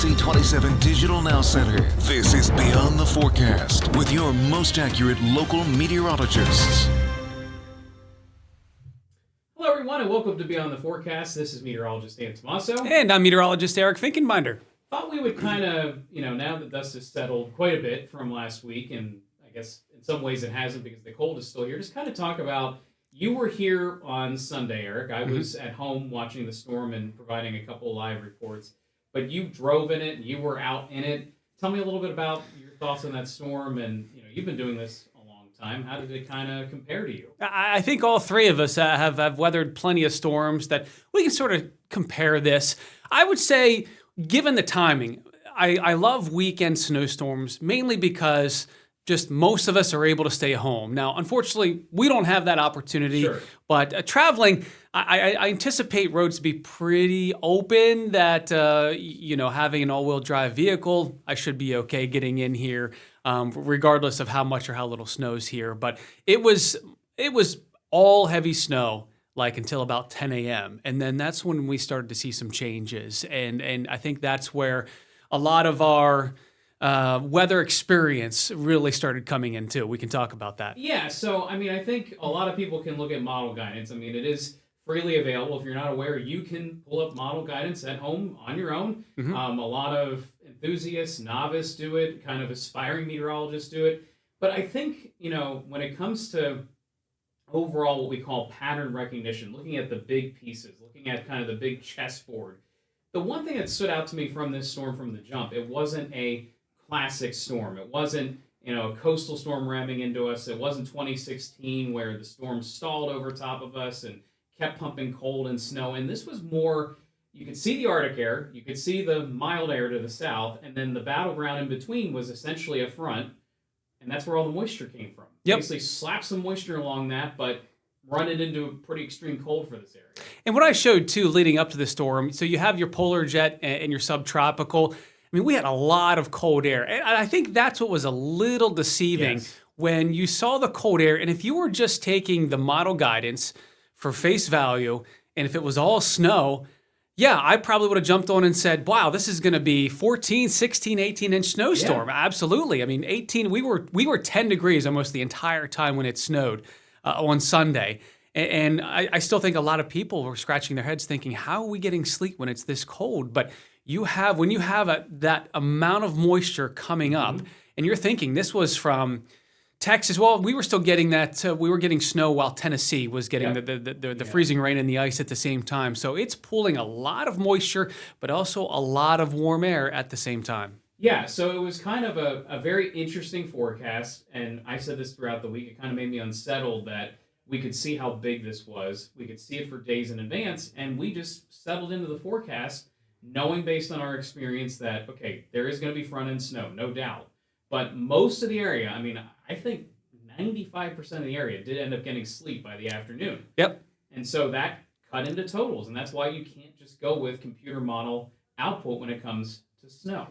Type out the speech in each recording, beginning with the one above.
NBC 27 Digital Now Center. This is Beyond the Forecast with your most accurate local meteorologists. Hello, everyone, and welcome to Beyond the Forecast. This is meteorologist Dan Tomaso. And I'm meteorologist Eric Finkenbinder. Thought we would kind of, now that dust has settled quite a bit from last week, and I guess in some ways it hasn't because the cold is still here, just kind of talk about, you were here on Sunday, Eric. I was at home watching the storm and providing a couple live reports, but you drove in it and you were out in it. Tell me a little bit about your thoughts on that storm, and you've been doing this a long time. How did it kind of compare to you? I think all three of us have weathered plenty of storms that we can sort of compare this. I would say, given the timing, I love weekend snowstorms mainly because just most of us are able to stay home. Now, unfortunately, we don't have that opportunity, Sure. but traveling, I anticipate roads to be pretty open, that, having an all-wheel drive vehicle, I should be okay getting in here, regardless of how much or how little snows here. But it was all heavy snow, like until about 10 a.m. And then that's when we started to see some changes. And I think that's where a lot of our weather experience really started coming in too. We can talk about that. Yeah, so I think a lot of people can look at model guidance. It is freely available. If you're not aware, you can pull up model guidance at home on your own. A lot of enthusiasts, novice do it, kind of aspiring meteorologists do it. But I think, when it comes to overall what we call pattern recognition, looking at the big pieces, looking at kind of the big chessboard, the one thing that stood out to me from this storm from the jump, it wasn't a classic storm. It wasn't, a coastal storm ramming into us. It wasn't 2016 where the storm stalled over top of us and kept pumping cold and snow. And this was more, you could see the Arctic air, you could see the mild air to the south, and then the battleground in between was essentially a front, and that's where all the moisture came from. Yep. Basically slap some moisture along that, but run it into a pretty extreme cold for this area. And what I showed too leading up to the storm, so you have your polar jet and your subtropical. We had a lot of cold air. And I think that's what was a little deceiving when you saw the cold air. And if you were just taking the model guidance for face value, and if it was all snow, yeah, I probably would have jumped on and said, wow, this is going to be 14, 16, 18-inch snowstorm. Yeah. Absolutely. 18, we were 10 degrees almost the entire time when it snowed on Sunday. And I still think a lot of people were scratching their heads thinking, how are we getting sleet when it's this cold? But when you have that amount of moisture coming up, and you're thinking this was from Texas. Well, we were still getting that. We were getting snow while Tennessee was getting the freezing rain and the ice at the same time. So it's pulling a lot of moisture, but also a lot of warm air at the same time. Yeah, so it was kind of a very interesting forecast, and I said this throughout the week. It kind of made me unsettled that we could see how big this was. We could see it for days in advance, and we just settled into the forecast knowing based on our experience that, okay, there is going to be front-end snow, no doubt. But most of the area, I think 95% of the area did end up getting sleet by the afternoon. Yep. And so that cut into totals, and that's why you can't just go with computer model output when it comes to snow.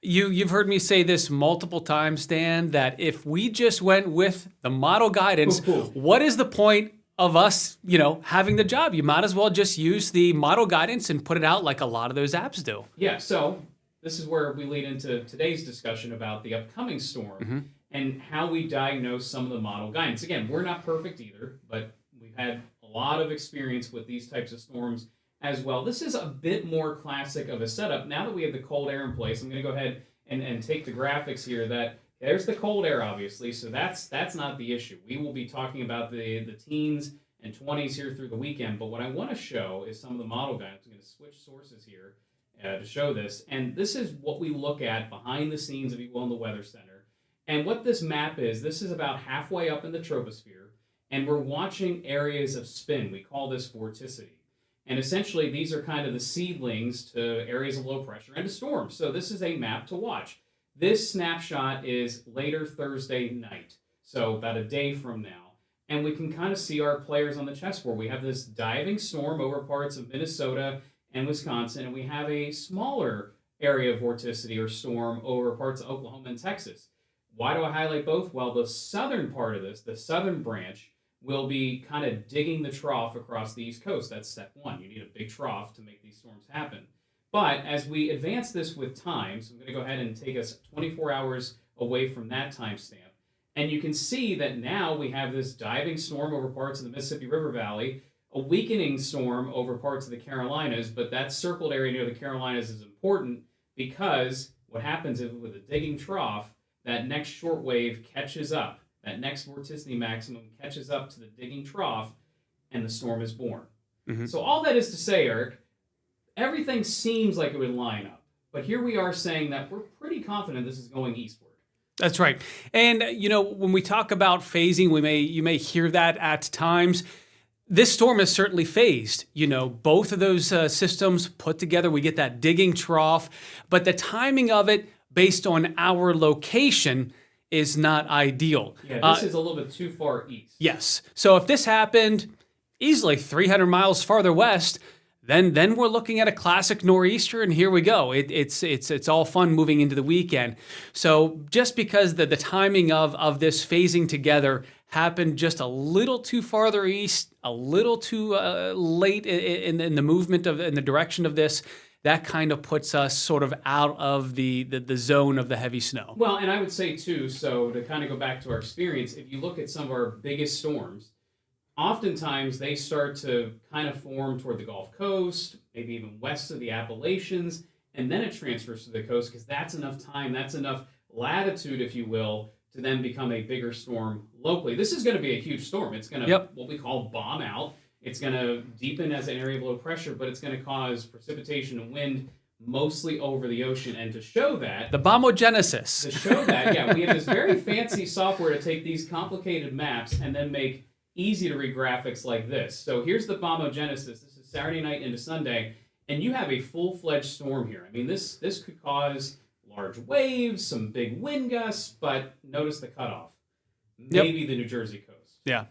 You've heard me say this multiple times, Dan, that if we just went with the model guidance, what is the point of us, having the job? You might as well just use the model guidance and put it out like a lot of those apps do. Yeah, so this is where we lead into today's discussion about the upcoming storm and how we diagnose some of the model guidance. Again, we're not perfect either, but we've had a lot of experience with these types of storms as well. This is a bit more classic of a setup. Now that we have the cold air in place, I'm going to go ahead and take the graphics here. That there's the cold air, obviously, so that's not the issue. We will be talking about the teens and 20s here through the weekend, but what I want to show is some of the model guidance. I'm going to switch sources here to show this, and this is what we look at behind the scenes, if you will, in the Weather Center. And what this map is, this is about halfway up in the troposphere, and we're watching areas of spin. We call this vorticity. And essentially, these are kind of the seedlings to areas of low pressure and to storms. So this is a map to watch. This snapshot is later Thursday night, so about a day from now. And we can kind of see our players on the chessboard. We have this diving storm over parts of Minnesota and Wisconsin, and we have a smaller area of vorticity or storm over parts of Oklahoma and Texas. Why do I highlight both? Well, the southern part of this, the southern branch, will be kind of digging the trough across the East Coast. That's step one. You need a big trough to make these storms happen. But as we advance this with time, so I'm going to go ahead and take us 24 hours away from that timestamp. And you can see that now we have this diving storm over parts of the Mississippi River Valley, a weakening storm over parts of the Carolinas, but that circled area near the Carolinas is important because what happens is with a digging trough, that next short wave catches up. That next vorticity maximum catches up to the digging trough, and the storm is born. Mm-hmm. So all that is to say, Eric, everything seems like it would line up. But here we are saying that we're pretty confident this is going eastward. That's right. And, when we talk about phasing, you may hear that at times. This storm is certainly phased. Both of those systems put together, we get that digging trough. But the timing of it, based on our location, is not ideal. Yeah, this is a little bit too far east. Yes. So if this happened easily 300 miles farther west, then we're looking at a classic nor'easter, and here we go. It's all fun moving into the weekend. So just because the timing of this phasing together happened just a little too farther east, a little too late in the movement in the direction of this, that kind of puts us sort of out of the zone of the heavy snow. Well, and I would say too, so to kind of go back to our experience, if you look at some of our biggest storms, oftentimes they start to kind of form toward the Gulf Coast, maybe even west of the Appalachians, and then it transfers to the coast because that's enough time, that's enough latitude, if you will, to then become a bigger storm locally. This is going to be a huge storm. It's going to, what we call bomb out. It's going to deepen as an area of low pressure, but it's going to cause precipitation and wind mostly over the ocean. And to show that... The bombogenesis. To show that, we have this very fancy software to take these complicated maps and then make easy-to-read graphics like this. So here's the bombogenesis. This is Saturday night into Sunday, and you have a full-fledged storm here. I mean, this could cause large waves, some big wind gusts, but notice the cutoff. Maybe the New Jersey coast. Yeah.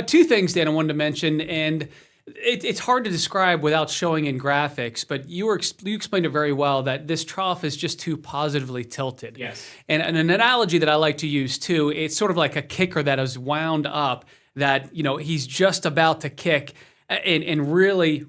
Two things, Dan, I wanted to mention, and it's hard to describe without showing in graphics, but you explained it very well that this trough is just too positively tilted. Yes. And an analogy that I like to use, too, it's sort of like a kicker that is wound up that, he's just about to kick and really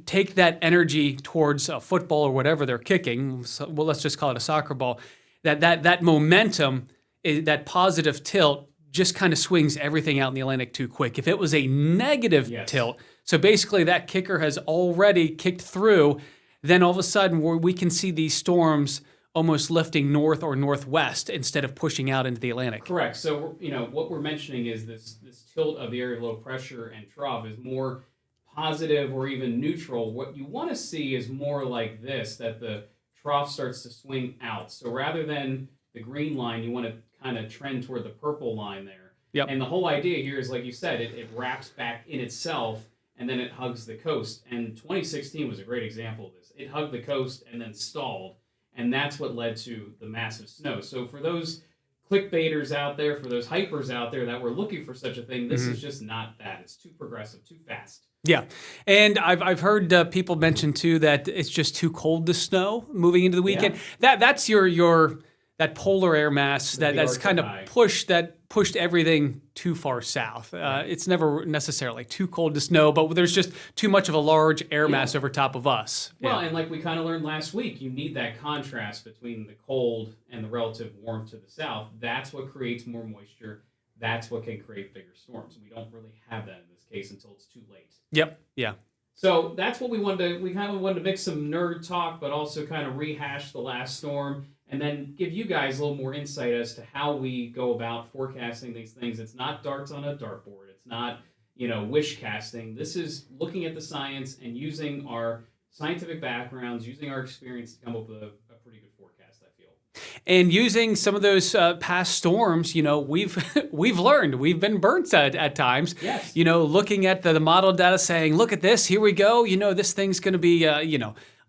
take that energy towards a football or whatever they're kicking. So, well, let's just call it a soccer ball. That momentum, that positive tilt, just kind of swings everything out in the Atlantic too quick. If it was a negative tilt, so basically that kicker has already kicked through, then all of a sudden we can see these storms almost lifting north or northwest instead of pushing out into the Atlantic. Correct. So, what we're mentioning is this tilt of the area of low pressure and trough is more positive or even neutral. What you want to see is more like this, that the trough starts to swing out. So rather than the green line, you want to kind of trend toward the purple line there. Yep. And the whole idea here is, like you said, it wraps back in itself and then it hugs the coast. And 2016 was a great example of this. It hugged the coast and then stalled. And that's what led to the massive snow. So for those clickbaiters out there, for those hypers out there that were looking for such a thing, this is just not that. It's too progressive, too fast. Yeah, and I've heard people mention too that it's just too cold to snow moving into the weekend. Yeah. That's your that polar air mass that's kind of pushed everything too far south. It's never necessarily too cold to snow, but there's just too much of a large air mass over top of us. Well, and like we kind of learned last week, you need that contrast between the cold and the relative warmth to the south. That's what creates more moisture. That's what can create bigger storms. We don't really have that in this case until it's too late. Yep. Yeah. So that's what we wanted to. We kind of wanted to mix some nerd talk, but also kind of rehash the last storm, and then give you guys a little more insight as to how we go about forecasting these things. It's not darts on a dartboard. It's not wish casting. This is looking at the science and using our scientific backgrounds, using our experience to come up with a pretty good forecast, I feel. And using some of those past storms, we've learned, we've been burnt at times. Yes. Looking at the model data, saying, look at this, here we go. This thing's going to be,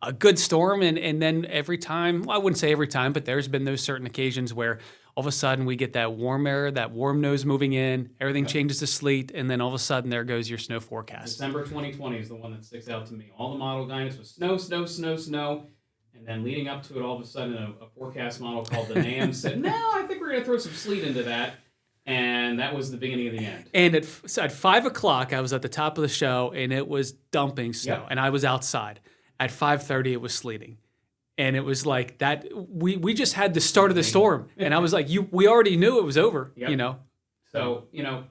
a good storm. And then every time, well, I wouldn't say every time, but there's been those certain occasions where all of a sudden we get that warm air, that warm nose moving in, everything changes to sleet, and then all of a sudden there goes your snow forecast. December 2020 is the one that sticks out to me. All the model guidance was snow, snow, snow, snow. And then leading up to it, all of a sudden, a forecast model called the NAM said, no, I think we're going to throw some sleet into that. And that was the beginning of the end. And at 5 o'clock, I was at the top of the show, and it was dumping snow, and I was outside. at 5:30 it was sleeting. And it was like that. We just had the start of the storm, and I was like, we already knew it was over, Yep. you know. So,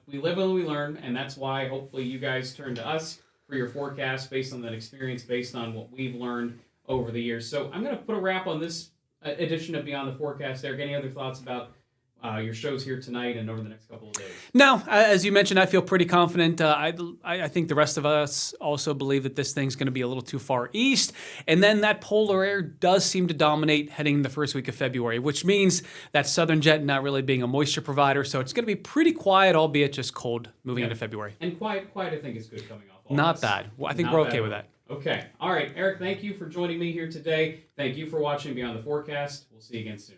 we live and we learn, and that's why hopefully you guys turn to us for your forecast based on that experience, based on what we've learned over the years. So I'm going to put a wrap on this edition of Beyond the Forecast. Eric, any other thoughts about your shows here tonight and over the next couple of days? No, as you mentioned, I feel pretty confident. I think the rest of us also believe that this thing's going to be a little too far east. And then that polar air does seem to dominate heading the first week of February, which means that southern jet not really being a moisture provider. So it's going to be pretty quiet, albeit just cold moving into February. And quiet, I think, is good coming off all Not this. bad. Well, I think Not we're bad. okay with that. Okay. All right, Eric, thank you for joining me here today. Thank you for watching Beyond the Forecast. We'll see you again soon.